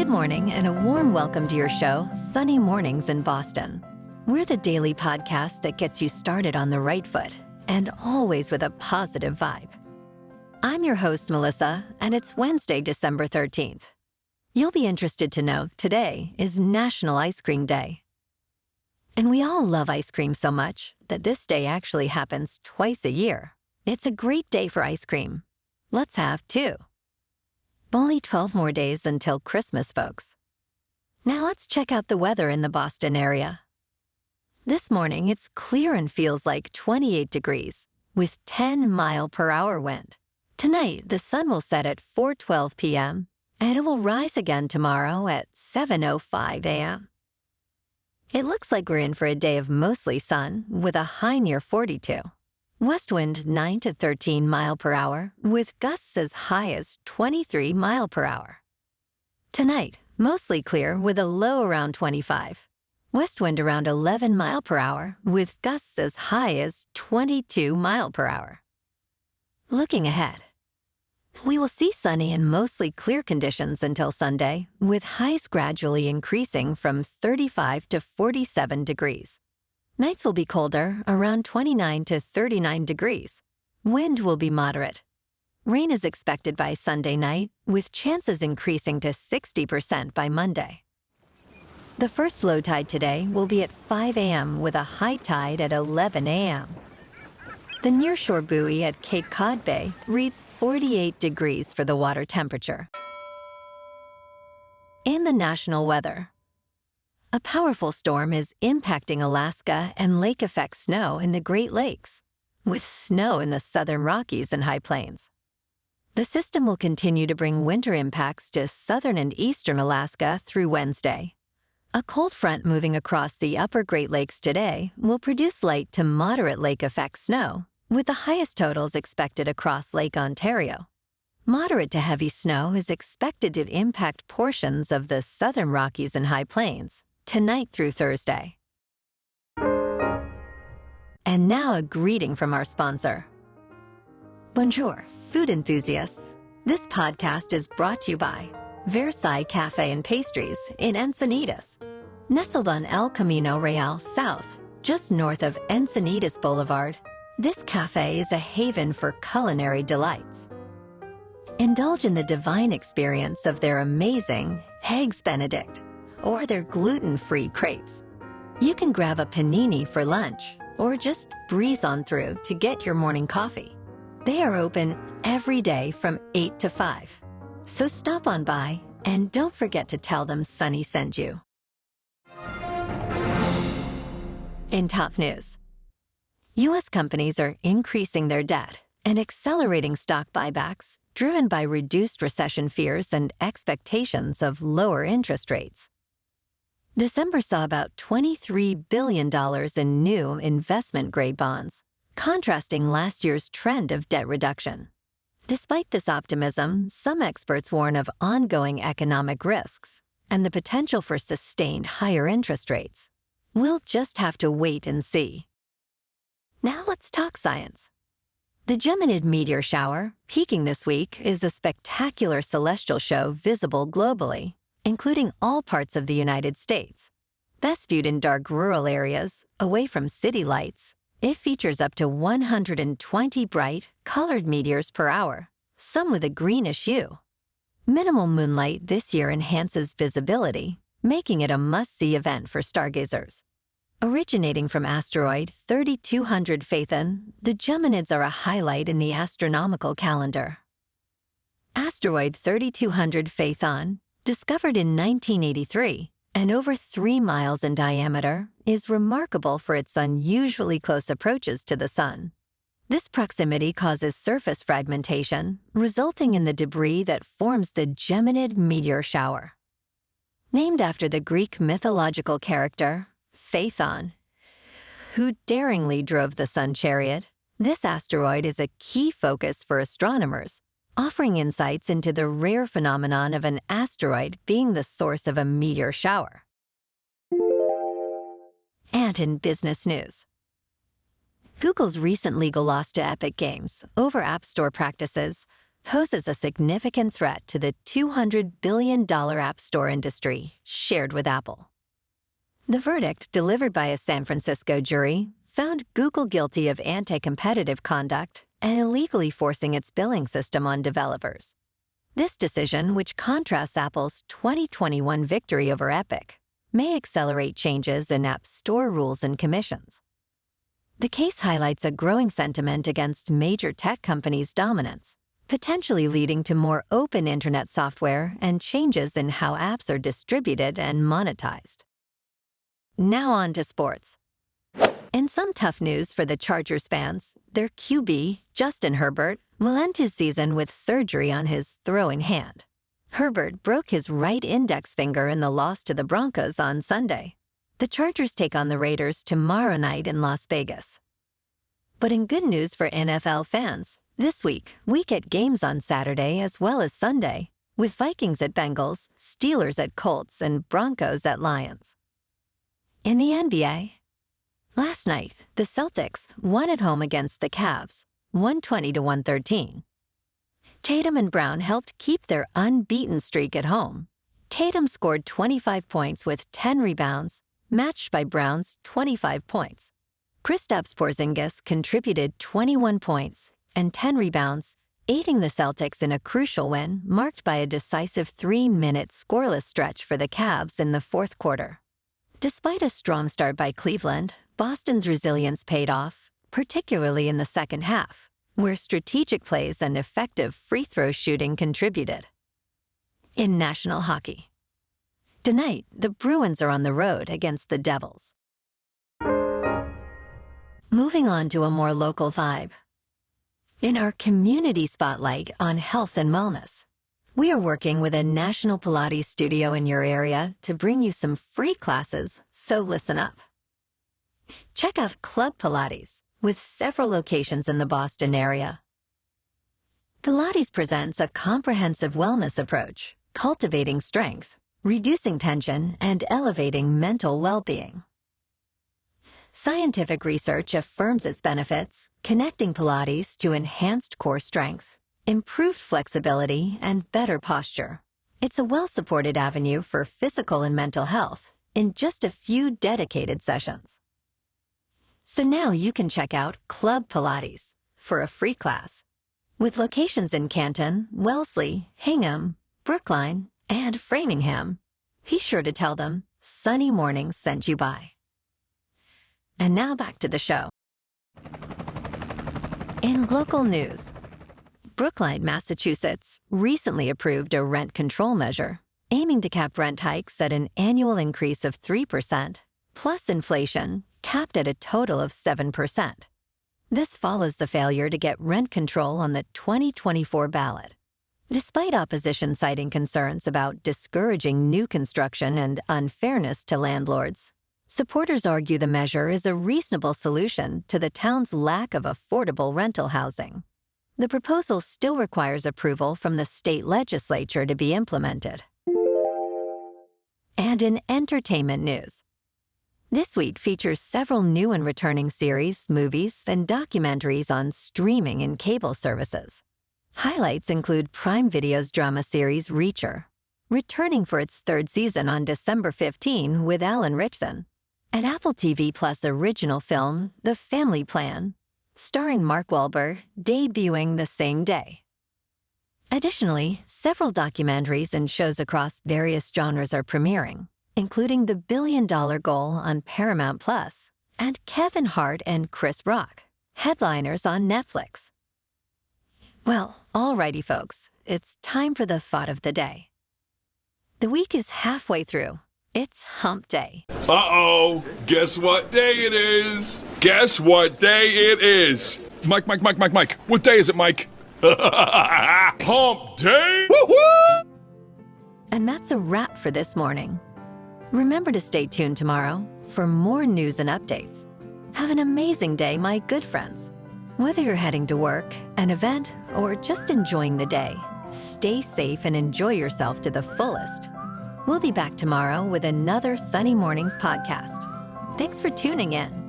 Good morning and a warm welcome to your show, Sunny Mornings in Boston. We're the daily podcast that gets you started on the right foot and always with a positive vibe. I'm your host, Melissa, and it's Wednesday, December 13th. You'll be interested to know today is National Ice Cream Day. And we all love ice cream so much that this day actually happens twice a year. It's a great day for ice cream. Let's have two. Only 12 more days until Christmas, folks. Now let's check out the weather in the Boston area. This morning, it's clear and feels like 28 degrees with 10-mile-per-hour wind. Tonight, the sun will set at 4:12 p.m., and it will rise again tomorrow at 7:05 a.m. It looks like we're in for a day of mostly sun with a high near 42. West wind 9 to 13 mile per hour with gusts as high as 23 mile per hour. Tonight, mostly clear with a low around 25. West wind around 11 mile per hour with gusts as high as 22 mile per hour. Looking ahead, we will see sunny and mostly clear conditions until Sunday, with highs gradually increasing from 35 to 47 degrees. Nights will be colder, around 29 to 39 degrees. Wind will be moderate. Rain is expected by Sunday night, with chances increasing to 60% by Monday. The first low tide today will be at 5 a.m. with a high tide at 11 a.m. The nearshore buoy at Cape Cod Bay reads 48 degrees for the water temperature. In the national weather, a powerful storm is impacting Alaska and lake-effect snow in the Great Lakes, with snow in the southern Rockies and High Plains. The system will continue to bring winter impacts to southern and eastern Alaska through Wednesday. A cold front moving across the upper Great Lakes today will produce light to moderate lake-effect snow, with the highest totals expected across Lake Ontario. Moderate to heavy snow is expected to impact portions of the southern Rockies and High Plains tonight through Thursday. And now a greeting from our sponsor. Bonjour, food enthusiasts. This podcast is brought to you by Versailles Cafe and Pastries in Encinitas. Nestled on El Camino Real South, just north of Encinitas Boulevard, this cafe is a haven for culinary delights. Indulge in the divine experience of their amazing Eggs Benedict or their gluten-free crepes. You can grab a panini for lunch or just breeze on through to get your morning coffee. They are open every day from 8 to 5. So stop on by and don't forget to tell them Sunny sent you. In top news, U.S. companies are increasing their debt and accelerating stock buybacks driven by reduced recession fears and expectations of lower interest rates. December saw about $23 billion in new investment-grade bonds, contrasting last year's trend of debt reduction. Despite this optimism, some experts warn of ongoing economic risks and the potential for sustained higher interest rates. We'll just have to wait and see. Now let's talk science. The Geminid meteor shower, peaking this week, is a spectacular celestial show visible globally, including all parts of the United States. Best viewed in dark rural areas, away from city lights, it features up to 120 bright, colored meteors per hour, some with a greenish hue. Minimal moonlight this year enhances visibility, making it a must-see event for stargazers. Originating from asteroid 3200 Phaethon, the Geminids are a highlight in the astronomical calendar. Asteroid 3200 Phaethon, discovered in 1983 and over 3 miles in diameter, is remarkable for its unusually close approaches to the Sun. This proximity causes surface fragmentation, resulting in the debris that forms the Geminid meteor shower. Named after the Greek mythological character Phaethon, who daringly drove the Sun chariot, this asteroid is a key focus for astronomers, offering insights into the rare phenomenon of an asteroid being the source of a meteor shower. And in business news, Google's recent legal loss to Epic Games over App Store practices poses a significant threat to the $200 billion app store industry shared with Apple. The verdict, delivered by a San Francisco jury, found Google guilty of anti-competitive conduct and illegally forcing its billing system on developers. This decision, which contrasts Apple's 2021 victory over Epic, may accelerate changes in App Store rules and commissions. The case highlights a growing sentiment against major tech companies' dominance, potentially leading to more open internet software and changes in how apps are distributed and monetized. Now on to sports. In some tough news for the Chargers fans, their QB, Justin Herbert, will end his season with surgery on his throwing hand. Herbert broke his right index finger in the loss to the Broncos on Sunday. The Chargers take on the Raiders tomorrow night in Las Vegas. But in good news for NFL fans, this week we get games on Saturday as well as Sunday, with Vikings at Bengals, Steelers at Colts, and Broncos at Lions. In the NBA, last night, the Celtics won at home against the Cavs, 120-113. Tatum and Brown helped keep their unbeaten streak at home. Tatum scored 25 points with 10 rebounds, matched by Brown's 25 points. Kristaps Porzingis contributed 21 points and 10 rebounds, aiding the Celtics in a crucial win marked by a decisive 3-minute scoreless stretch for the Cavs in the fourth quarter. Despite a strong start by Cleveland, Boston's resilience paid off, particularly in the second half, where strategic plays and effective free throw shooting contributed. In national hockey, tonight, the Bruins are on the road against the Devils. Moving on to a more local vibe. In our community spotlight on health and wellness, we are working with a national Pilates studio in your area to bring you some free classes, so listen up. Check out Club Pilates, with several locations in the Boston area. Pilates presents a comprehensive wellness approach, cultivating strength, reducing tension, and elevating mental well-being. Scientific research affirms its benefits, connecting Pilates to enhanced core strength, improved flexibility, and better posture. It's a well-supported avenue for physical and mental health in just a few dedicated sessions. So now you can check out Club Pilates for a free class. With locations in Canton, Wellesley, Hingham, Brookline, and Framingham, be sure to tell them Sunny Mornings sent you by. And now back to the show. In local news, Brookline, Massachusetts recently approved a rent control measure aiming to cap rent hikes at an annual increase of 3%, plus inflation, capped at a total of 7%. This follows the failure to get rent control on the 2024 ballot. Despite opposition citing concerns about discouraging new construction and unfairness to landlords, supporters argue the measure is a reasonable solution to the town's lack of affordable rental housing. The proposal still requires approval from the state legislature to be implemented. And in entertainment news, this week features several new and returning series, movies, and documentaries on streaming and cable services. Highlights include Prime Video's drama series Reacher, returning for its third season on December 15 with Alan Ritchson, and Apple TV Plus original film The Family Plan, starring Mark Wahlberg, debuting the same day. Additionally, several documentaries and shows across various genres are premiering, including The $1 Billion Goal on Paramount Plus and Kevin Hart and Chris Rock, headliners on Netflix. Well, alrighty folks, it's time for the thought of the day. The week is halfway through. It's hump day. Uh-oh, guess what day it is? Guess what day it is? Mike, what day is it, Mike? Hump day? Woo-hoo! And that's a wrap for this morning. Remember to stay tuned tomorrow for more news and updates. Have an amazing day, my good friends. Whether you're heading to work, an event, or just enjoying the day, stay safe and enjoy yourself to the fullest. We'll be back tomorrow with another Sunny Mornings podcast. Thanks for tuning in.